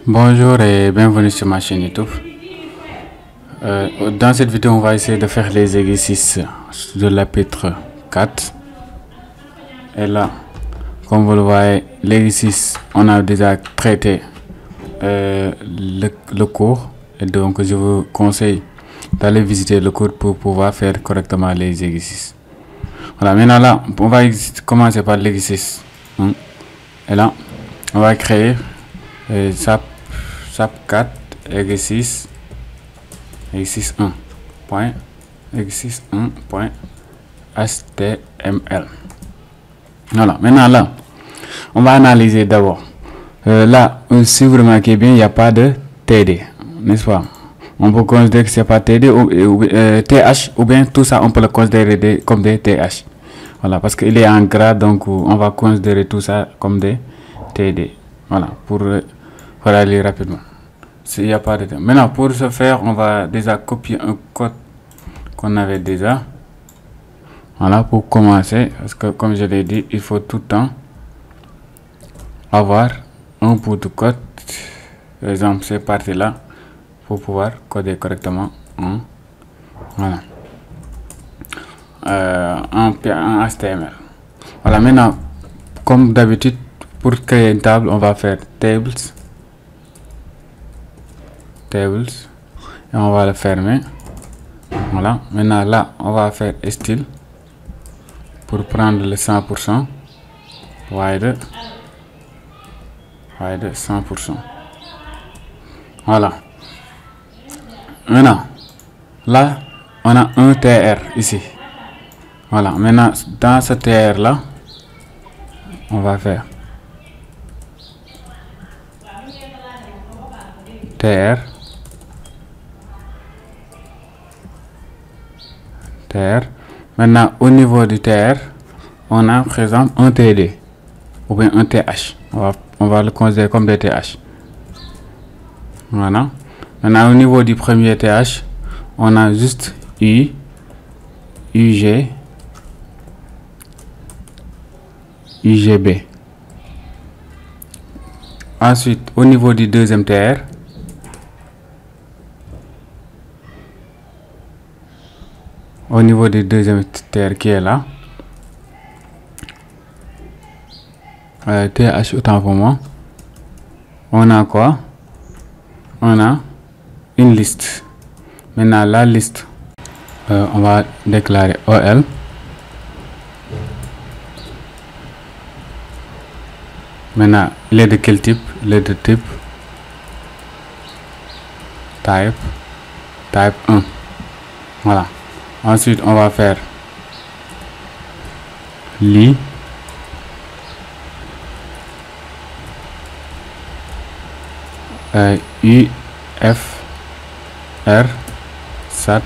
Bonjour et bienvenue sur ma chaîne YouTube. Dans cette vidéo, on va essayer de faire les exercices de l'chapitre 4. Et là, comme vous le voyez, l'exercice, on a déjà traité le cours. Et donc, je vous conseille d'aller visiter le cours pour pouvoir faire correctement les exercices. Voilà, maintenant là, on va commencer par l'exercice. Et là, on va créer SAP 4 exercice 1 point exercice 1 point HTML. Voilà, maintenant là, on va analyser d'abord. Là, si vous remarquez bien, il n'y a pas de TD, n'est-ce pas? On peut considérer que c'est pas TD ou TH, ou bien tout ça, on peut le considérer comme des TH. Voilà, parce qu'il est en grade, donc on va considérer tout ça comme des TD. Voilà, pour aller rapidement. S'il n'y a pas de temps. Maintenant, pour ce faire, on va déjà copier un code qu'on avait déjà. Voilà, pour commencer, parce que comme je l'ai dit, il faut tout le temps avoir un bout de code. Par exemple, cette partie-là, pour pouvoir coder correctement en HTML. Voilà, maintenant, comme d'habitude, pour créer une table, on va faire tables. Et on va le fermer. Voilà, maintenant là on va faire style pour prendre le 100% wide 100%. Voilà, maintenant là on a un tr ici. Voilà, maintenant dans ce tr là on va faire tr. Maintenant au niveau du TR, on a par exemple un TD ou bien un TH. On va le considérer comme des TH. Voilà. Maintenant au niveau du premier TH, on a juste U, UG, UGB. Ensuite au niveau du deuxième TR, TR qui est là, TH autant pour moi, on a quoi? On a une liste. Maintenant la liste, on va déclarer OL. Maintenant il est de quel type? Il est de type type 1. Voilà. Ensuite, on va faire li UFR sat.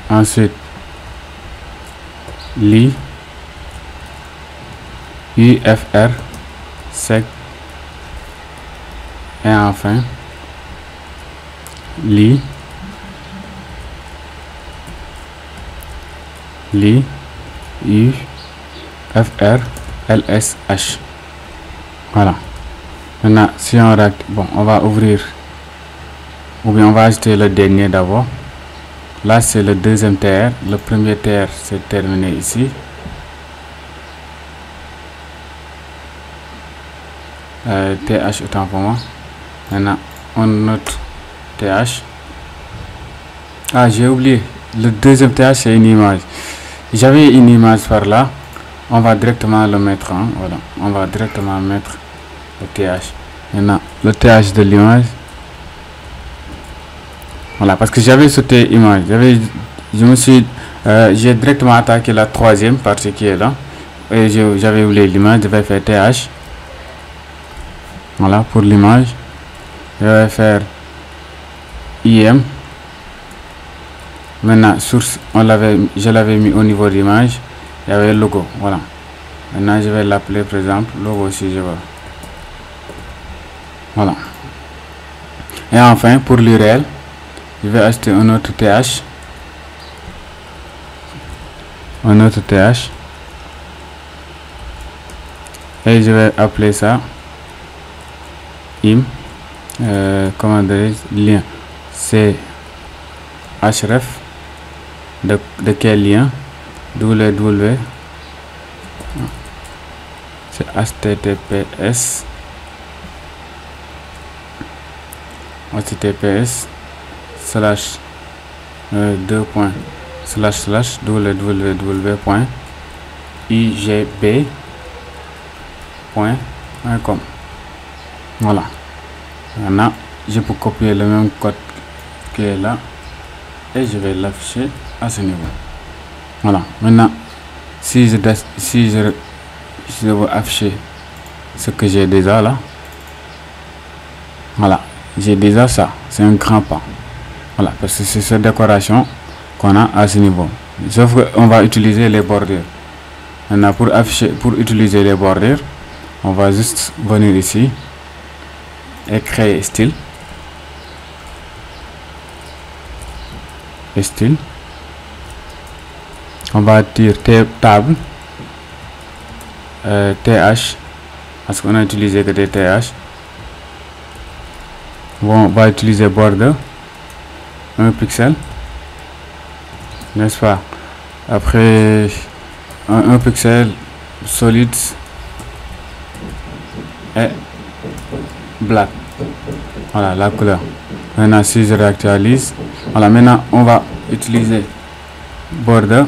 Ensuite, li UFR sec. Et enfin, li UFR LSH. Voilà. Maintenant, si on rate, bon, on va ouvrir, ou bien on va ajouter le dernier d'abord. Là, c'est le deuxième TR. Le premier TR, c'est terminé ici. TH autant pour moi. Maintenant, on note TH. Ah, j'ai oublié. Le deuxième TH, c'est une image. J'avais une image par là. On va directement le mettre. Voilà. On va directement mettre le TH. Maintenant, le TH de l'image. Voilà. Parce que j'avais sauté image. J'ai directement attaqué la troisième partie qui est là. Et j'avais oublié l'image. Je vais faire TH. Voilà pour l'image. Je vais faire IM. Maintenant, source, je l'avais mis au niveau d'image. Il y avait le logo. Voilà. Maintenant, je vais l'appeler par exemple logo si je veux. Voilà. Et enfin, pour l'URL, je vais ajouter un autre TH. Et je vais appeler ça comment dire, lien, c'est href de quel lien, www, c'est https slash www.igb.com. Voilà. Maintenant, je peux copier le même code qui est là et je vais l'afficher à ce niveau. Voilà. Maintenant, si je veux afficher ce que j'ai déjà là, voilà, j'ai déjà ça. C'est un grand pas. Voilà, parce que c'est cette décoration qu'on a à ce niveau. Sauf qu'on va utiliser les bordures. Maintenant, pour utiliser les bordures, on va juste venir ici et créer style. On va dire table th, parce qu'on a utilisé que des th. Bon, on va utiliser border 1 pixel, n'est-ce pas? Après 1 pixel, solide et black. Voilà la couleur. Maintenant, si je réactualise, voilà, maintenant on va utiliser border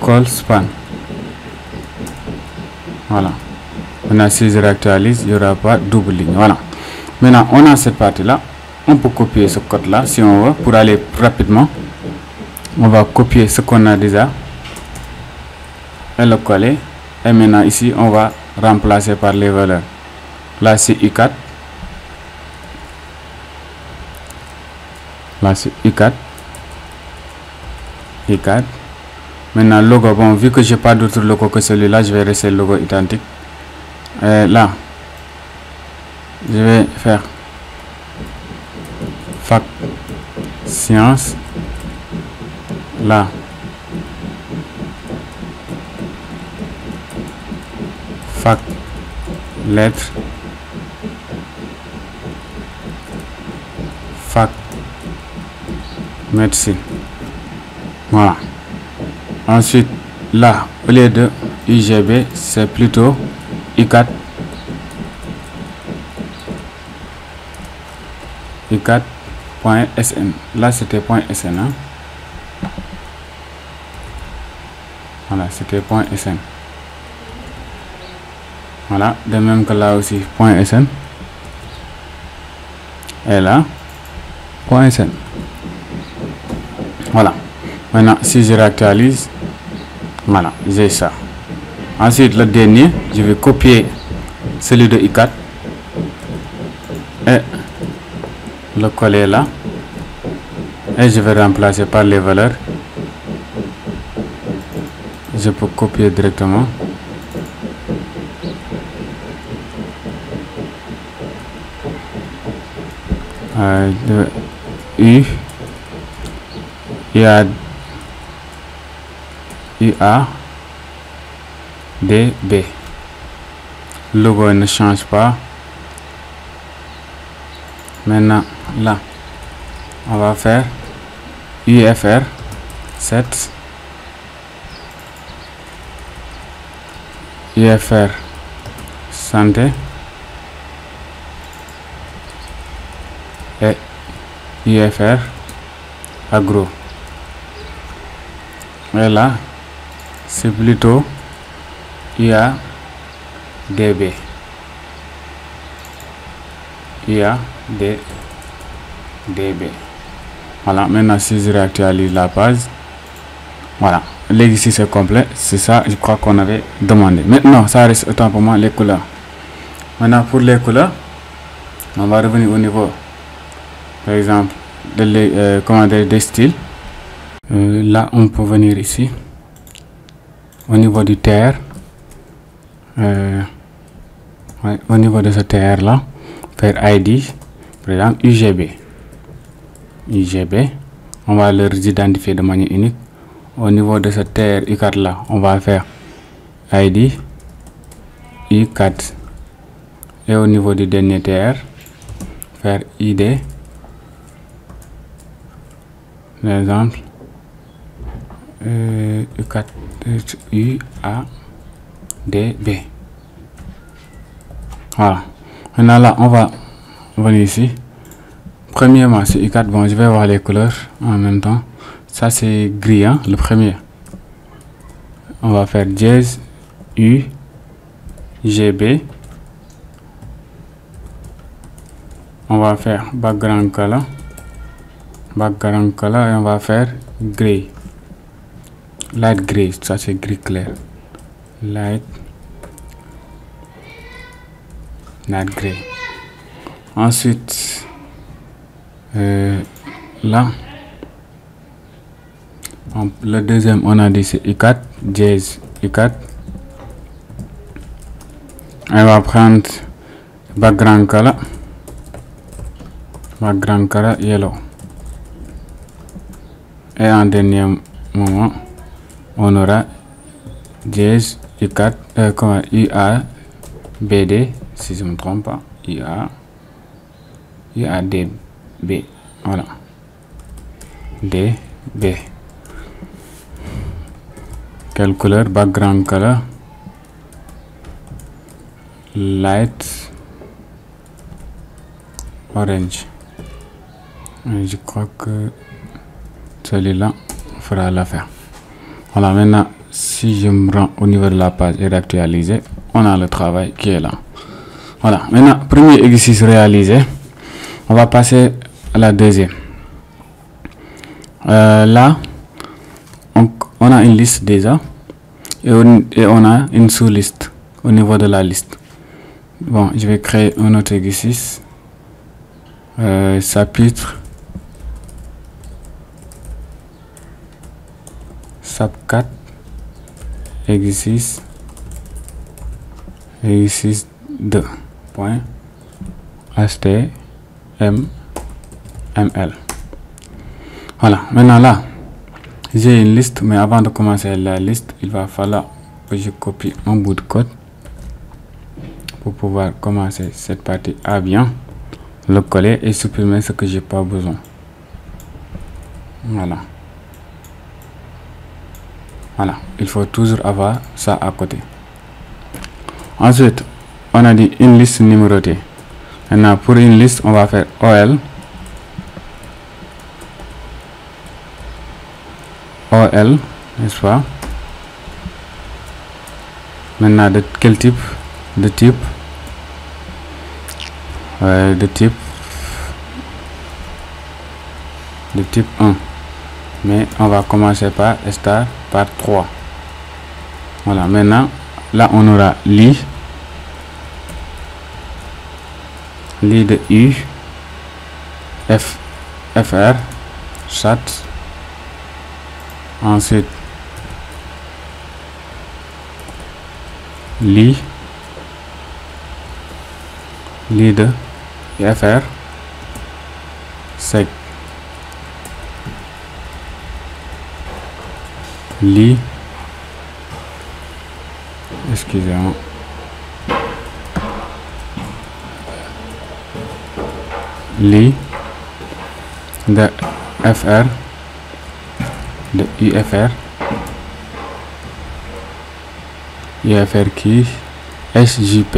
call span. Voilà. Maintenant, si je réactualise, il n'y aura pas double ligne. Voilà. Maintenant, on a cette partie là. On peut copier ce code là si on veut pour aller rapidement. On va copier ce qu'on a déjà et le coller. Et maintenant, ici, on va remplacer par les valeurs. Là, c'est I4. Là, c'est I4. Maintenant, logo, bon, vu que j'ai pas d'autre logo que celui-là, je vais rester le logo identique. Là, je vais faire fac science. Là, fac lettres. Fac médecine. Voilà. Ensuite, là, au lieu de IGB, c'est plutôt I4. I4.sn. Là, c'était .sn. Hein? Voilà, c'était .sn. Voilà, de même que là aussi, .sn. Et là, .sn. Voilà. Maintenant, si je réactualise, voilà, j'ai ça. Ensuite, le dernier, je vais copier celui de I4 et le coller là. Et je vais remplacer par les valeurs. Je peux copier directement. UADB. Le logo ne change pas. Maintenant, là, on va faire UFR 7. UFR santé et UFR agro. Et là, c'est plutôt UADB. Voilà, maintenant si je réactualise la page, voilà, ici c'est complet, c'est ça, je crois qu'on avait demandé. Maintenant, ça reste autant pour moi les couleurs. Maintenant, pour les couleurs, on va revenir au niveau, par exemple, des styles. Là, on peut venir ici, au niveau du TR, au niveau de ce TR là, faire ID, par exemple UGB. On va leur identifier de manière unique. au niveau de ce TR U4 là, on va faire ID U4. Et au niveau du dernier TR, faire ID, par exemple, U4, UADB. Voilà. Maintenant là, on va venir ici. Premièrement, c'est U4. Bon, je vais voir les couleurs en même temps. Ça, c'est gris, hein, le premier. On va faire dièse UGB. On va faire background color. Background color et on va faire gray. Light gray, ça c'est gris clair. Light gray. Ensuite, là, le deuxième, on a dit c'est U4, dièse U4. On va prendre background color yellow. Et en dernier moment, on aura dièse U4, UABD, si je ne me trompe pas, UADB, voilà, DB. Quelle couleur? Background color, light orange. Et je crois que celui-là fera l'affaire. Voilà, maintenant si je me rends au niveau de la page et d'actualiser, on a le travail qui est là. Voilà, maintenant premier exercice réalisé, on va passer à la deuxième. Là on a une liste déjà et on a une sous-liste au niveau de la liste. Bon, je vais créer un autre exercice, chapitre SAP 4, exercice 2. HTML. Voilà, maintenant là, j'ai une liste, mais avant de commencer la liste, il va falloir que je copie un bout de code pour pouvoir commencer cette partie à bien le coller et supprimer ce que j'ai pas besoin. Voilà. Voilà, il faut toujours avoir ça à côté. Ensuite, on a dit une liste numérotée. Maintenant, pour une liste, on va faire OL. OL, n'est-ce pas? Maintenant, de quel type? De type 1. Mais on va commencer par star par 3. Voilà, maintenant là on aura li de U, FR, chat. Ensuite li de FR, sec. Li, excusez-moi, li de FR, de UFR, UFR qui SJP,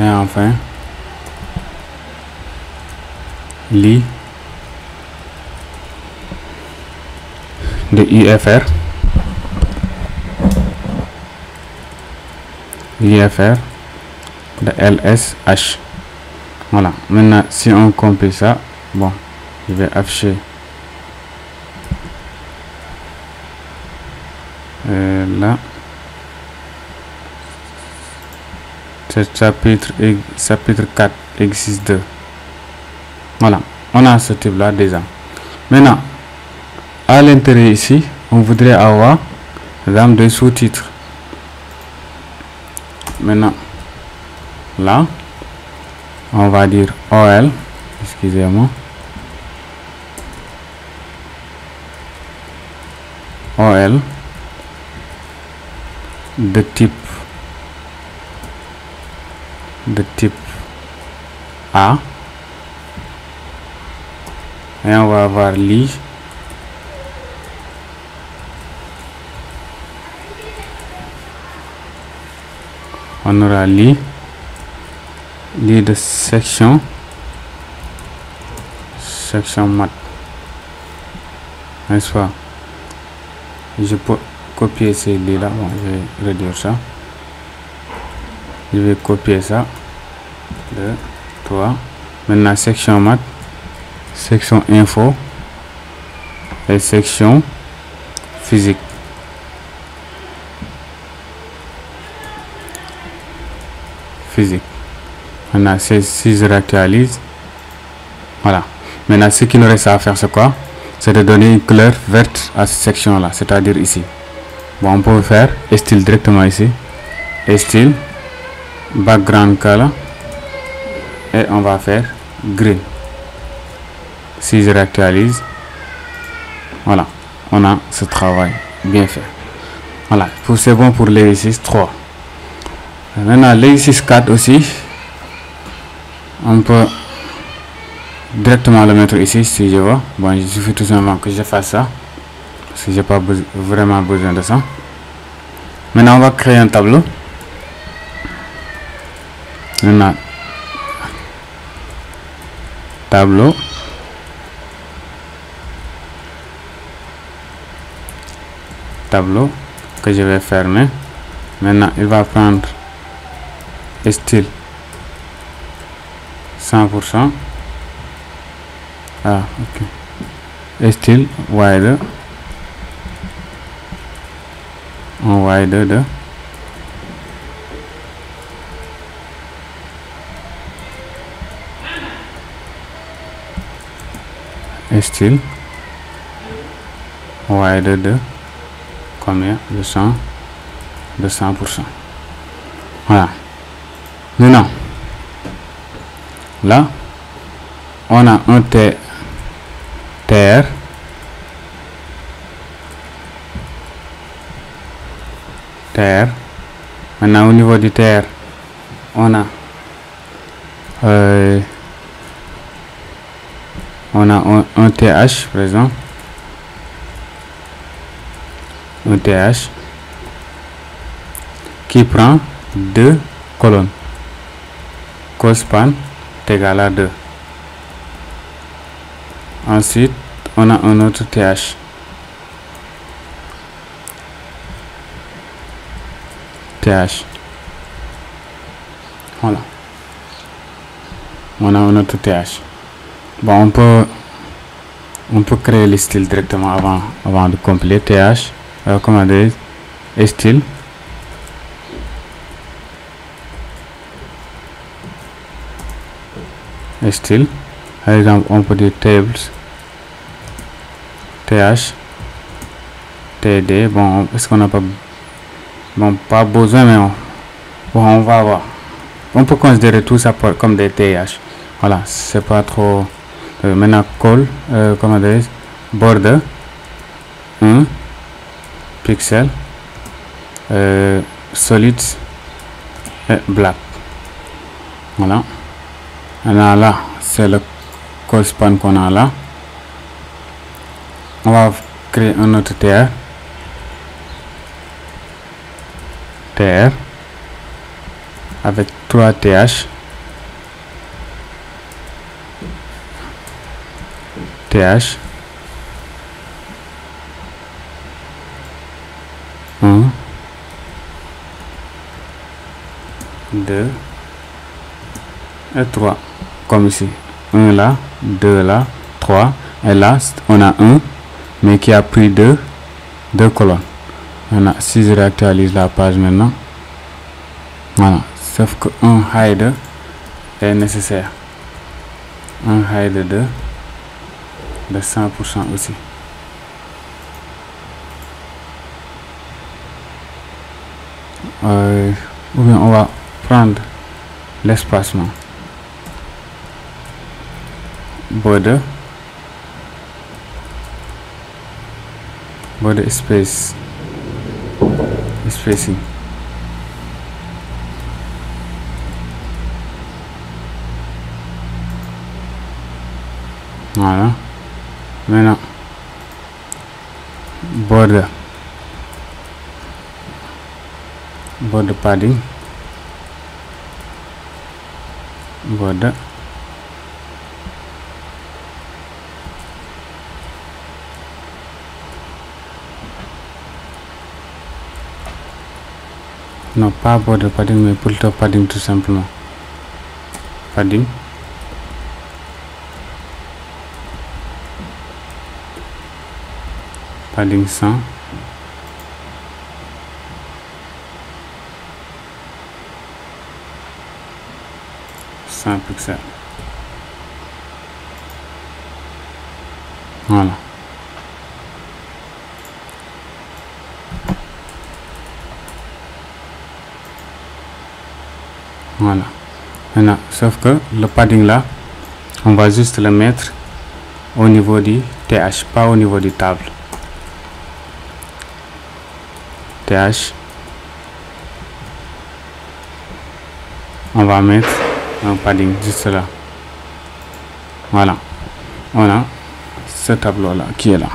et enfin li de UFR, de LSH. Voilà, maintenant si on compile ça, bon, je vais afficher là ce chapitre 4 exercice 2. Voilà, on a ce type là déjà. Maintenant à l'intérieur ici, on voudrait avoir des sous-titres. Maintenant là on va dire OL, excusez-moi, OL de type A, et on va avoir lit on aura lit de section maths, n'est-ce pas? Je peux copier ces lits là. Bon, je vais réduire ça, je vais copier ça, 2 3. Maintenant section maths, section info et section physique. Maintenant si je réactualise, voilà. Maintenant ce qu'il nous reste à faire, c'est quoi? C'est de donner une couleur verte à cette section là, c'est-à-dire ici. Bon, on peut faire style directement ici, style background color, et on va faire green. Si je réactualise, voilà, on a ce travail bien fait. Voilà, c'est bon pour l'exercice 3. Maintenant l'exercice 4 aussi, on peut directement le mettre ici si je veux. Bon, il suffit tout simplement que je fasse ça, parce que j'ai pas vraiment besoin de ça. Maintenant on va créer un tableau. Maintenant tableau, que je vais fermer. Maintenant il va prendre style 100%. Ah, ok. Style wide, en wide de style wide de combien? De 100%. Voilà. Maintenant là on a un TR Maintenant au niveau du TR, on a un TH par exemple, un TH qui prend 2 colonnes, cospan est égal à 2. Ensuite on a un autre TH voilà, on a un autre TH. Bon, on peut créer le style directement avant de compiler. TH comment dire, style par exemple on peut dire tables TH TD. Bon, est-ce qu'on n'a pas besoin, mais on va voir. On peut considérer tout ça comme des TH. Voilà, c'est pas trop. Maintenant call comment dire, border 1 pixel, solid et black. Voilà. Maintenant là c'est le call span qu'on a là. On va créer un autre TR avec 3 TH. TH 1 2 et 3 comme ici, 1 là, 2 là, 3, et là on a 1 mais qui a pris 2 colonnes. Maintenant si je réactualise la page maintenant, voilà, sauf que un hide est nécessaire, un hide de 100% aussi. Ou bien on va prendre l'espacement border border space spacing. Voilà. Maintenant border padding, border non pas border padding mais plutôt padding tout simplement, padding padding 100 pixels. Voilà. Voilà. Maintenant, sauf que le padding là, on va juste le mettre au niveau du TH, pas au niveau du table. TH, on va mettre un padding juste là. Voilà, on a ce tableau là qui est là.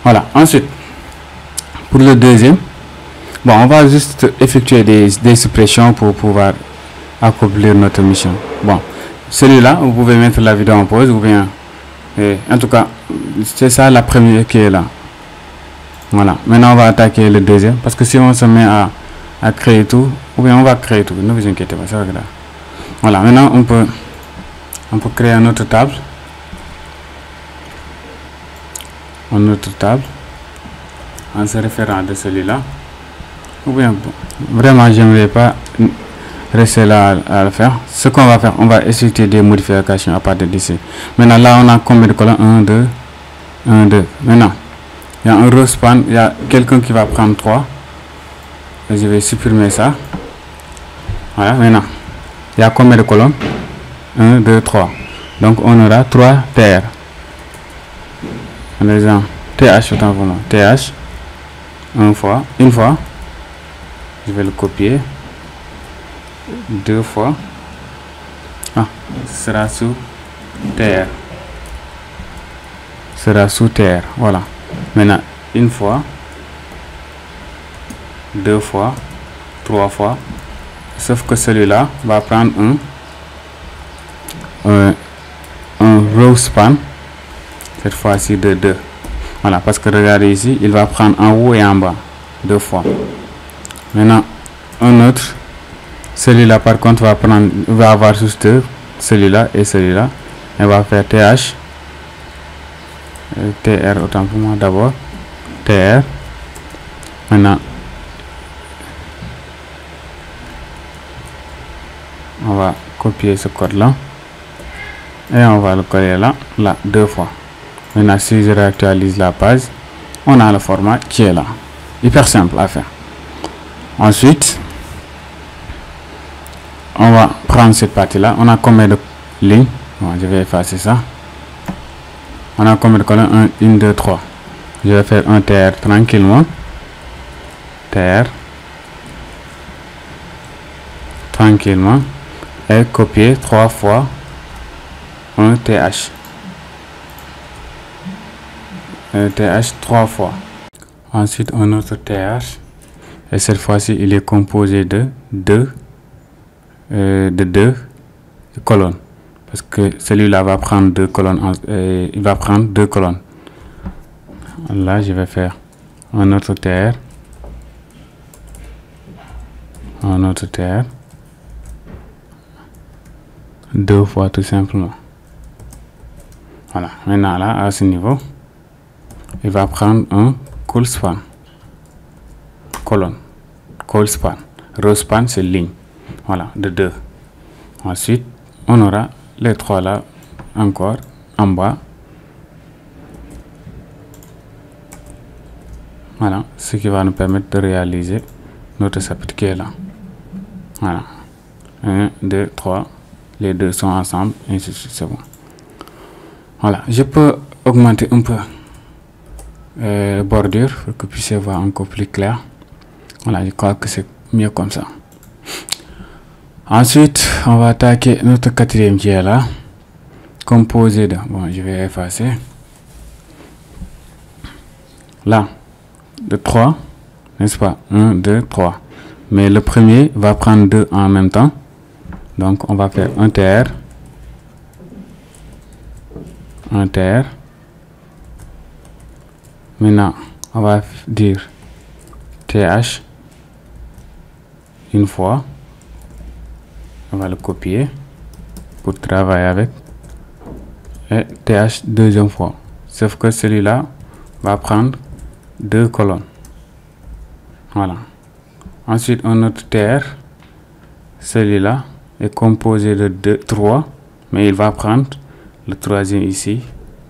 Voilà. Ensuite, pour le deuxième, bon, on va juste effectuer des suppressions pour pouvoir accomplir notre mission. Bon, celui-là, vous pouvez mettre la vidéo en pause ou bien, en tout cas, c'est ça la première qui est là. Voilà. Maintenant, on va attaquer le deuxième parce que si on se met à créer tout, ou bien on va créer tout, ne vous inquiétez pas, c'est vrai. Voilà. Maintenant, on peut créer une autre table. Une autre table en se référant de celui-là. Ou bien, vraiment, j'aimerais pas rester là à le faire. Ce qu'on va faire, on va effectuer des modifications à partir d'ici. Maintenant, là, on a combien de colonnes? 1, 2, 1, 2. Maintenant, il y a un row span, il y a quelqu'un qui va prendre 3. Et je vais supprimer ça. Voilà, maintenant, il y a combien de colonnes? 1, 2, 3. Donc, on aura 3 TR. Par exemple, TH, autant pour moi. TH, une fois, je vais le copier. 2 fois, ce sera sous TR. Voilà. Maintenant, une fois, 2 fois, 3 fois. Sauf que celui-là va prendre un row span. Cette fois-ci de 2. Voilà, parce que regardez ici, il va prendre en haut et en bas 2 fois. Maintenant, un autre. Celui-là, par contre, va avoir juste celui-là et celui-là. On va faire TH. TR, autant pour moi d'abord. TR. Maintenant, on va copier ce code-là. Et on va le coller là, 2 fois. Maintenant, si je réactualise la page, on a le format qui est là. Hyper simple à faire. Ensuite, on va prendre cette partie-là. On a combien de lignes? Bon, je vais effacer ça. On a combien de colonnes? 1, 2, 3. Je vais faire un TR tranquillement. TR. Tranquillement. Et copier 3 fois un TH. TH 3 fois. Ensuite, un autre TH. Et cette fois-ci, il est composé de 2 colonnes. Parce que celui-là va prendre 2 colonnes. Il va prendre 2 colonnes. Là, je vais faire un autre TR. Un autre TR. 2 fois tout simplement. Voilà. Maintenant, là, à ce niveau, il va prendre un call span. Colonne. Call span. Row span, c'est ligne. Voilà, de 2. Ensuite, on aura les 3 là, encore, en bas. Voilà, ce qui va nous permettre de réaliser notre chapitre qui est là. Voilà. 1, 2, 3. Les deux sont ensemble, et ainsi de suite, c'est bon. Voilà, je peux augmenter un peu bordure pour que vous puissiez voir encore plus clair. Voilà, je crois que c'est mieux comme ça. Ensuite, on va attaquer notre quatrième jet là, composé de, bon, je vais effacer, là, de 3, n'est-ce pas, 1, 2, 3. Mais le premier va prendre 2 en même temps. Donc, on va faire un TR. Un TR. Maintenant, on va dire TH une fois. On va le copier pour travailler avec. Et TH deuxième fois. Sauf que celui-là va prendre 2 colonnes. Voilà. Ensuite, un autre TR. Celui-là est composé de 3, mais il va prendre le troisième ici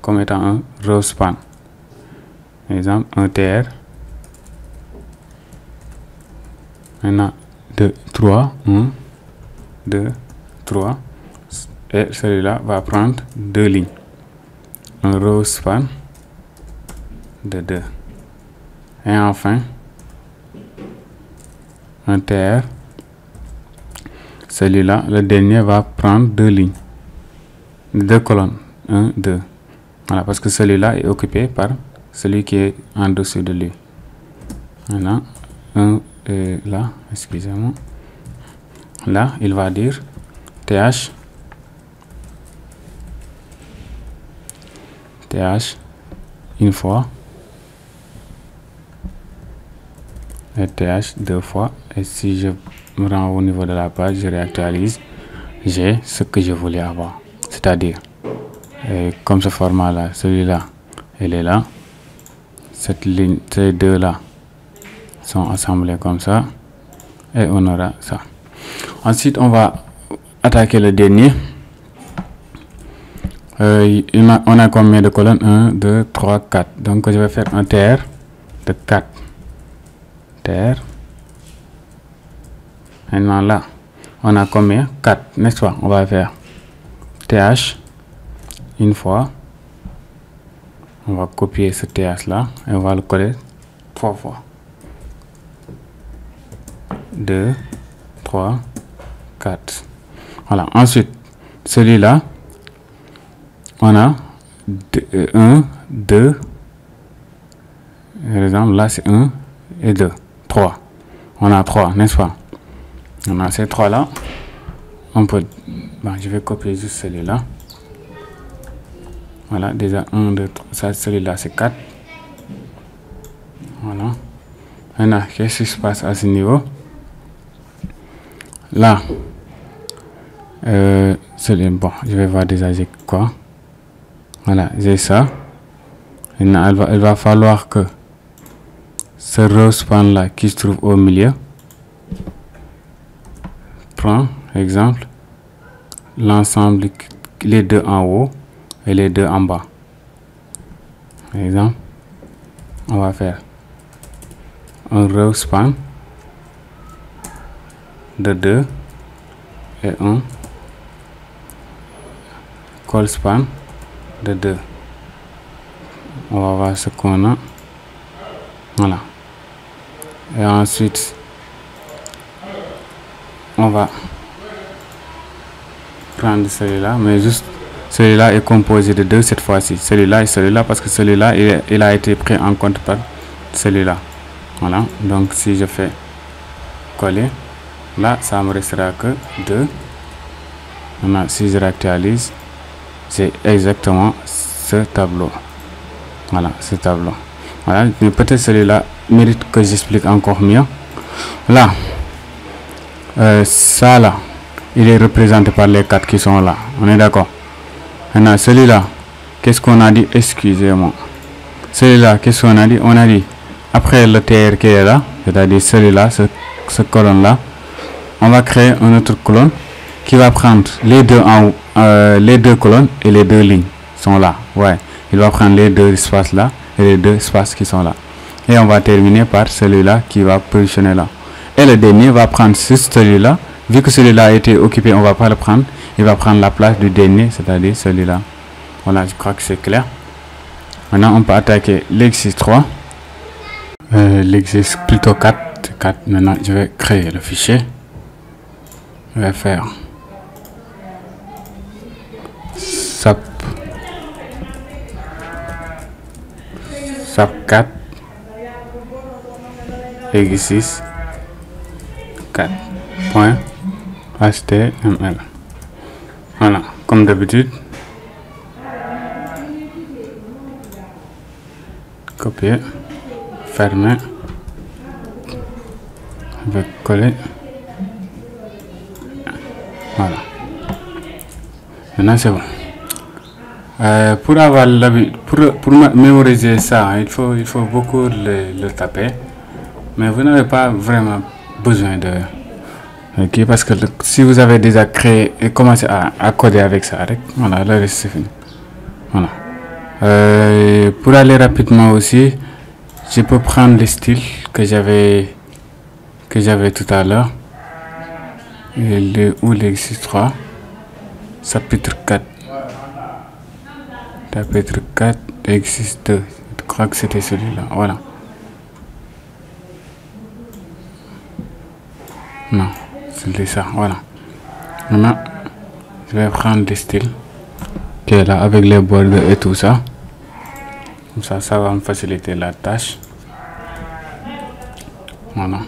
comme étant un row span. Par exemple, un TR. Maintenant, 2, 3, 1, 2, 3. Et celui-là va prendre 2 lignes. Un row span de 2. Et enfin, un TR. Celui-là, le dernier va prendre 2 lignes. 2 colonnes. 1, 2. Voilà, parce que celui-là est occupé par celui qui est en dessous de lui. Maintenant, là, excusez-moi. Là, il va dire TH. TH une fois. Et TH 2 fois. Et si je me rends au niveau de la page, je réactualise, j'ai ce que je voulais avoir. C'est-à-dire, comme ce format-là, celui-là, il est là. Cette ligne, ces deux-là sont assemblés comme ça. Et on aura ça. Ensuite, on va attaquer le dernier. On a combien de colonnes? 1, 2, 3, 4. Donc, je vais faire un TR de 4. TR. Maintenant, là, on a combien? 4, n'est-ce pas? On va faire TH une fois. On va copier ce TH là et on va le coller 3 fois. 2, 3, 4. Voilà. Ensuite, celui-là, on a 1, 2. Par exemple, là, c'est 1 et 2. 3. On a 3, n'est-ce pas? On a ces 3 là. On peut. Bon, je vais copier juste celui-là. Voilà, déjà 1, 2, 3. Ça, celui-là, c'est 4. Voilà. Maintenant, qu'est-ce qui se passe à ce niveau? Là, bon, je vais voir déjà j'ai quoi. Voilà, j'ai ça. Maintenant, il va falloir que ce row span là qui se trouve au milieu prend, exemple, l'ensemble, les deux en haut et les deux en bas. Par exemple, on va faire un row span de 2 et un call span de 2. On va voir ce qu'on a. Voilà. Et ensuite, on va prendre celui-là, mais juste celui-là est composé de 2 cette fois-ci. Celui-là et celui-là, parce que celui-là, il a été pris en compte par celui-là. Voilà. Donc, si je fais coller, là, ça me restera que 2. Maintenant, si je réactualise, c'est exactement ce tableau. Voilà, ce tableau. Voilà, mais peut-être celui-là mérite que j'explique encore mieux. Là, ça là, il est représenté par les 4 qui sont là. On est d'accord? Maintenant, celui-là, qu'est-ce qu'on a dit? Excusez-moi. Celui-là, qu'est-ce qu'on a dit? On a dit, après le TR qui est là, c'est-à-dire celui-là, ce colonne-là, on va créer une autre colonne qui va prendre les deux en haut, les deux colonnes et les deux lignes sont là. Ouais, il va prendre les deux espaces là et les deux espaces qui sont là. Et on va terminer par celui-là qui va positionner là. Et le dernier va prendre celui-là. Vu que celui-là a été occupé, on va pas le prendre. Il va prendre la place du dernier, c'est-à-dire celui-là. Voilà, je crois que c'est clair. Maintenant, on peut attaquer l'exercice 3. L'exercice plutôt 4. 4. Maintenant, je vais créer le fichier. Je vais faire SAP 4 exercice 4 point HTML. Voilà, comme d'habitude. Copier, fermer, je vais coller. Voilà. Maintenant c'est bon. Pour avoir pour mémoriser ça, il faut beaucoup le taper, mais vous n'avez pas vraiment besoin de parce que si vous avez déjà créé et commencé à coder avec ça, voilà, le reste c'est fini. Voilà. Pour aller rapidement aussi, je peux prendre le style que j'avais tout à l'heure, ou l'exercice 3, chapitre 4. Chapitre 4, exercice 2. Je crois que c'était celui-là. Voilà. Non, c'est ça. Voilà. Maintenant, je vais prendre le style qui est là avec les bords et tout ça. Comme ça va me faciliter la tâche. Voilà.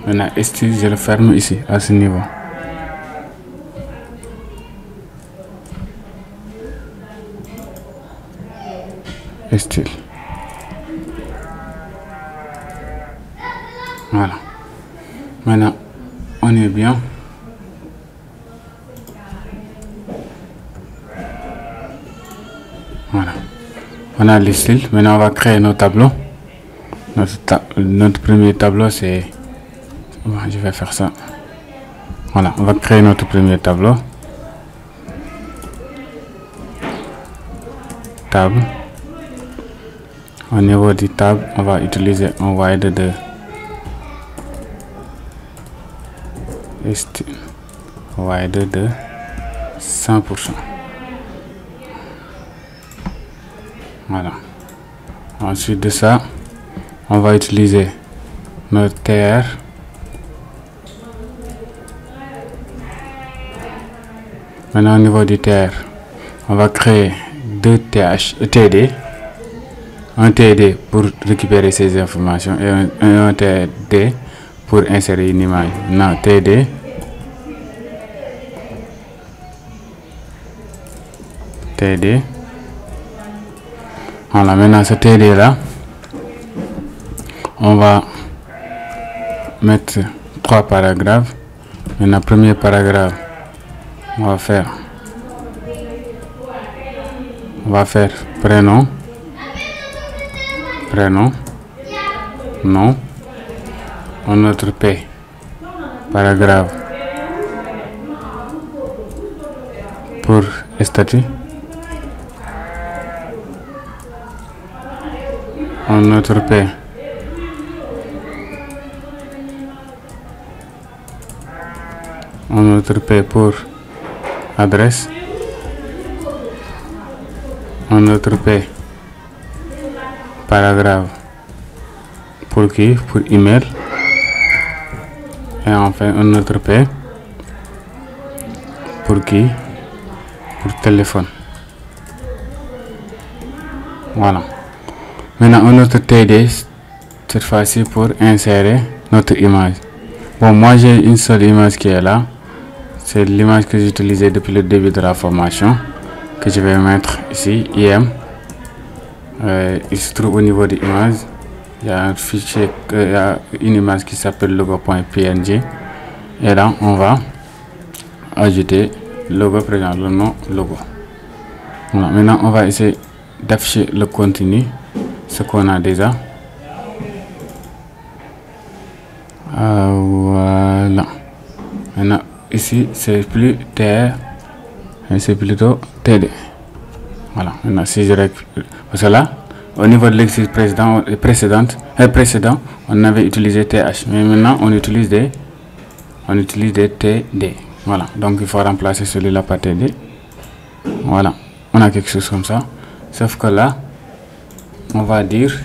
Maintenant, style, je le ferme ici, à ce niveau. Style. Voilà. Maintenant, on est bien. Voilà. On a les styles. Maintenant, on va créer nos tableaux. Notre premier tableau, c'est... Je vais faire ça. Voilà. On va créer notre premier tableau. Table. Au niveau du table, on va utiliser un wide de wide de 100%. Voilà. Ensuite de ça, on va utiliser notre TR. Maintenant, au niveau du TR, on va créer deux TD. Un TD pour récupérer ces informations et un TD pour insérer une image. Non, TD. TD. Voilà, maintenant ce TD là, on va mettre 3 paragraphes. Maintenant, premier paragraphe, on va faire prénom, nom, un autre P, paragraphe pour statut, un autre P, un autre P pour adresse, un autre P, paragraphe pour qui? Pour email. Et enfin un autre P pour qui? Pour téléphone. Voilà. Maintenant un autre TD, cette fois-ci pour insérer notre image. Bon, moi j'ai une seule image qui est là. C'est l'image que j'ai utilisée depuis le début de la formation, que je vais mettre ici, IM. Il se trouve au niveau de l'image. Il y a un fichier, il y a une image qui s'appelle logo.png. Et là, on va ajouter logo présent, le nom logo. Voilà. Maintenant, on va essayer d'afficher le contenu, ce qu'on a déjà. Voilà. Maintenant, ici, c'est plus TR, c'est plutôt TD. Voilà. Maintenant, si je récupère, parce que là, au niveau de l'exercice précédent, on avait utilisé TH, mais maintenant on utilise des TD. Voilà, donc il faut remplacer celui-là par TD. Voilà, on a quelque chose comme ça, sauf que là, on va dire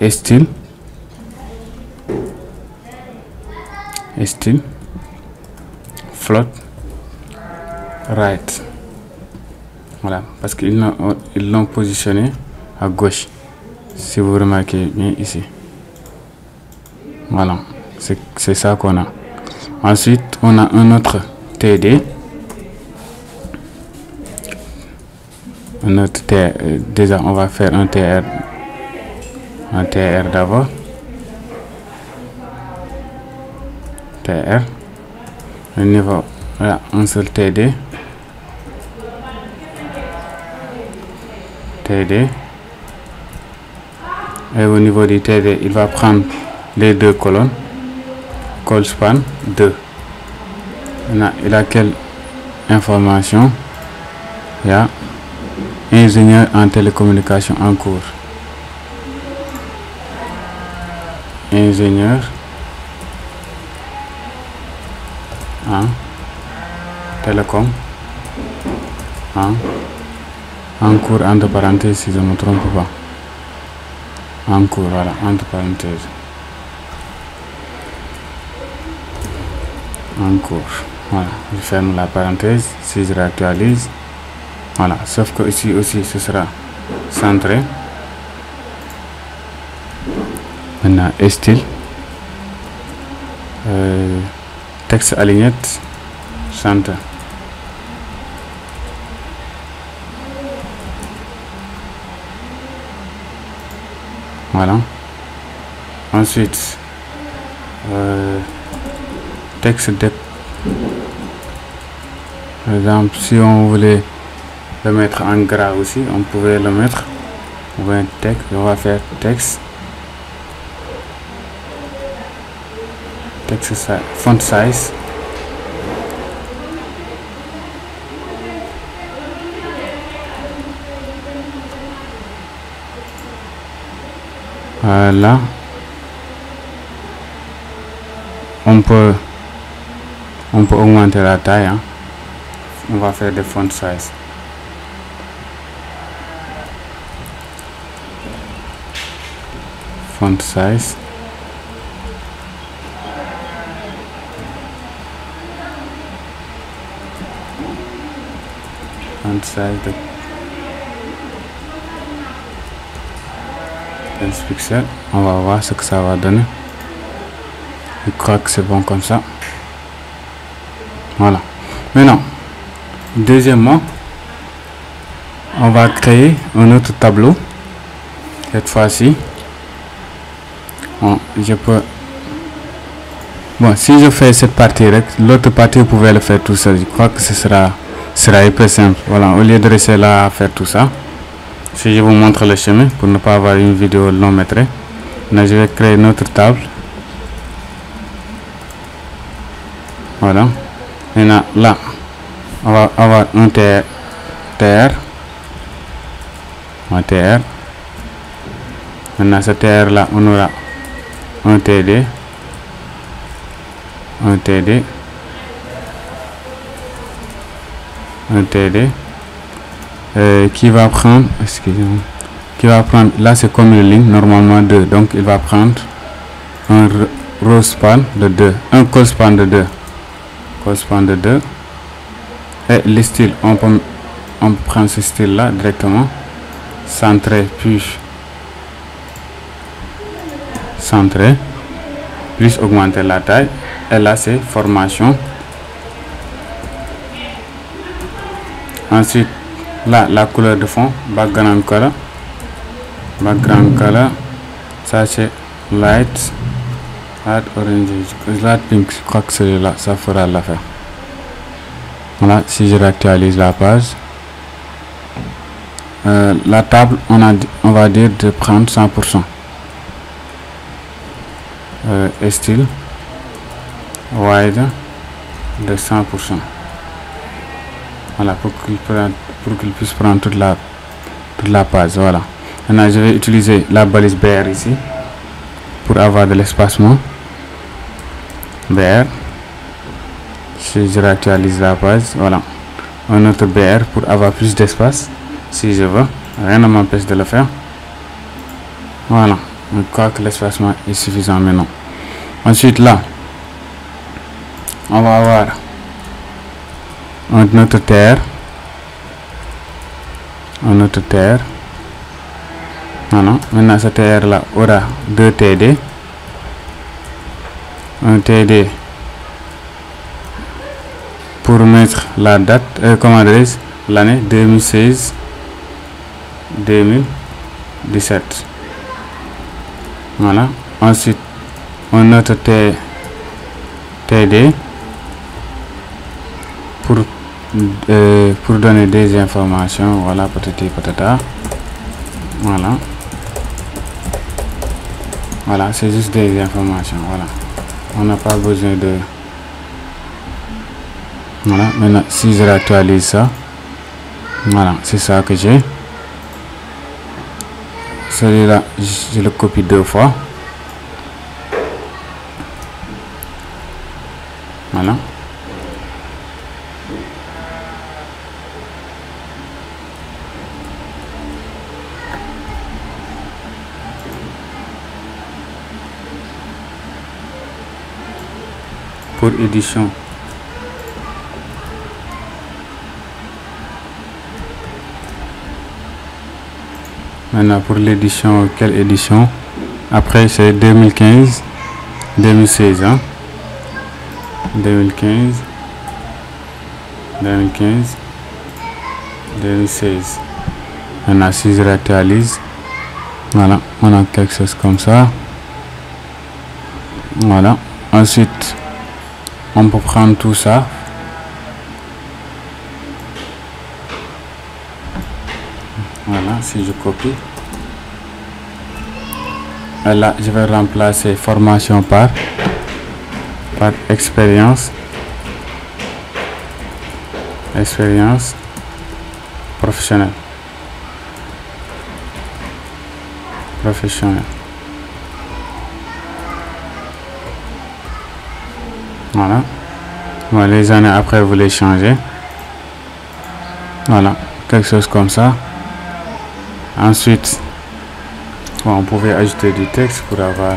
style float right. Voilà, parce qu'ils l'ont positionné à gauche, si vous remarquez bien ici. Voilà, c'est ça qu'on a. Ensuite, on a un autre TD. Un autre TR. Déjà, on va faire un TR. Un TR d'abord. TR. Au niveau, voilà, un seul TD. TD. Et au niveau du TD, il va prendre les deux colonnes. Call span 2. Il a quelle information? Il y a ingénieur en télécommunication en cours. Ingénieur en télécom en cours, entre parenthèses, si je ne me trompe pas. En cours, voilà, entre parenthèses. En cours. Voilà, je ferme la parenthèse. Si je réactualise, voilà, sauf que ici aussi ce sera centré. Maintenant, style, texte aligné, centre. Voilà. Ensuite, texte de, par exemple, si on voulait le mettre en gras aussi, on pouvait le mettre. On va texte, on va faire texte size, font size. Voilà. On peut augmenter la taille, hein. On va faire des font size. Font size. Font size de 15 pixels. On va voir ce que ça va donner. Je crois que c'est bon comme ça. Voilà. Maintenant, deuxièmement, on va créer un autre tableau. Cette fois-ci, je peux. Bon, si je fais cette partie, l'autre partie, vous pouvez le faire tout seul. Je crois que ce sera hyper simple. Voilà, au lieu de rester là à faire tout ça, si je vous montre le chemin pour ne pas avoir une vidéo long métrée, là, je vais créer notre table. Voilà. Maintenant, là, on va avoir un TR. Un TR. Maintenant, ce TR là, on aura un TD. Un TD. Un TD. Qui va prendre, excusez-moi, qui va prendre, là c'est comme une ligne, normalement 2, donc il va prendre un row span de 2, un call span de 2. Call span de 2. Et le style, on prend ce style là directement, centré, puis centré, plus augmenter la taille. Et là c'est formation. Ensuite, là la couleur de fond, background color, ça c'est light orange, light pink. Je crois que celui-là, ça fera l'affaire. Voilà, si je réactualise la page, la table, on va dire de prendre 100%. Style wide de 100%. Voilà, pour qu'il puisse prendre toute la page. Voilà. Maintenant, je vais utiliser la balise BR ici pour avoir de l'espacement. BR. Si je réactualise la page, voilà. Un autre BR pour avoir plus d'espace. Si je veux, rien ne m'empêche de le faire. Voilà, je crois que l'espacement est suffisant maintenant. Ensuite là, on va avoir un autre terre. Voilà, maintenant ce terre là aura 2 TD. Un TD pour mettre la date, comment dirais-je, l'année 2016-2017. Voilà, ensuite un autre TD pour donner des informations. Voilà, patati patata. Voilà, c'est juste des informations. Voilà, on n'a pas besoin de. Voilà, maintenant si je réactualise ça, voilà, c'est ça que j'ai. Celui-là, je le copie 2 fois. Voilà. Pour édition. Maintenant pour l'édition, quelle édition? Après c'est 2015, 2016, hein? 2015, 2016. Maintenant si je réactualise, voilà, on a quelque chose comme ça. Voilà. Ensuite, on peut prendre tout ça. Voilà, si je copie. Et là, je vais remplacer formation par expérience professionnelle. Voilà. Bon, les années après, vous les changez. Voilà, quelque chose comme ça. Ensuite, bon, on pouvait ajouter du texte pour avoir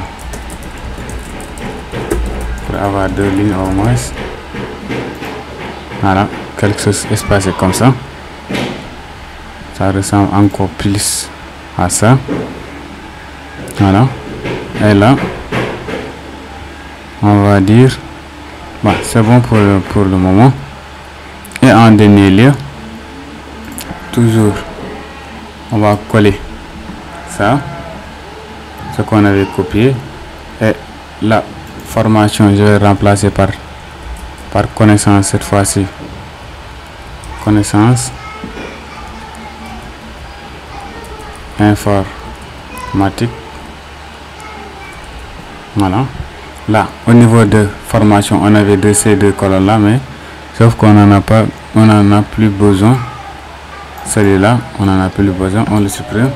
2 lignes au moins. Voilà, quelque chose espacé comme ça. Ça ressemble encore plus à ça. Voilà. Et là, on va dire, bon, c'est bon pour le moment. Et en dernier lieu, toujours, on va coller ça, ce qu'on avait copié, et la formation, je vais remplacer par connaissance cette fois-ci. Connaissance informatique. Voilà. Là, au niveau de formation, on avait ces deux colonnes là, mais sauf qu'on n'en a pas, on n'en a plus besoin. Celui-là, on n'en a plus besoin, on le supprime.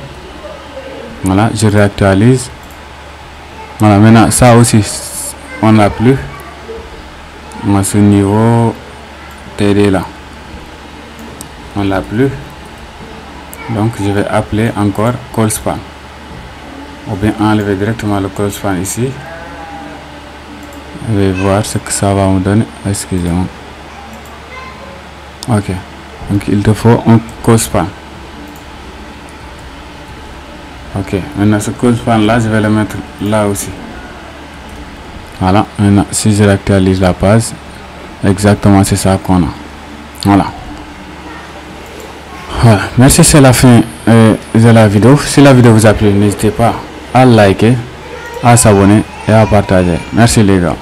Voilà, je réactualise. Voilà, maintenant ça aussi, on n'a plus. À ce niveau TD là, on l'a plus. Donc je vais appeler encore call span, ou bien enlever directement le call span ici. Je vais voir ce que ça va me donner. Excusez-moi. Ok, donc il te faut un call span. Ok, maintenant ce call span là, je vais le mettre là aussi. Voilà, maintenant si je réactualise la page, exactement c'est ça qu'on a. Voilà. Voilà, merci, c'est la fin de la vidéo. Si la vidéo vous a plu, n'hésitez pas à liker, à s'abonner et à partager. Merci les gars.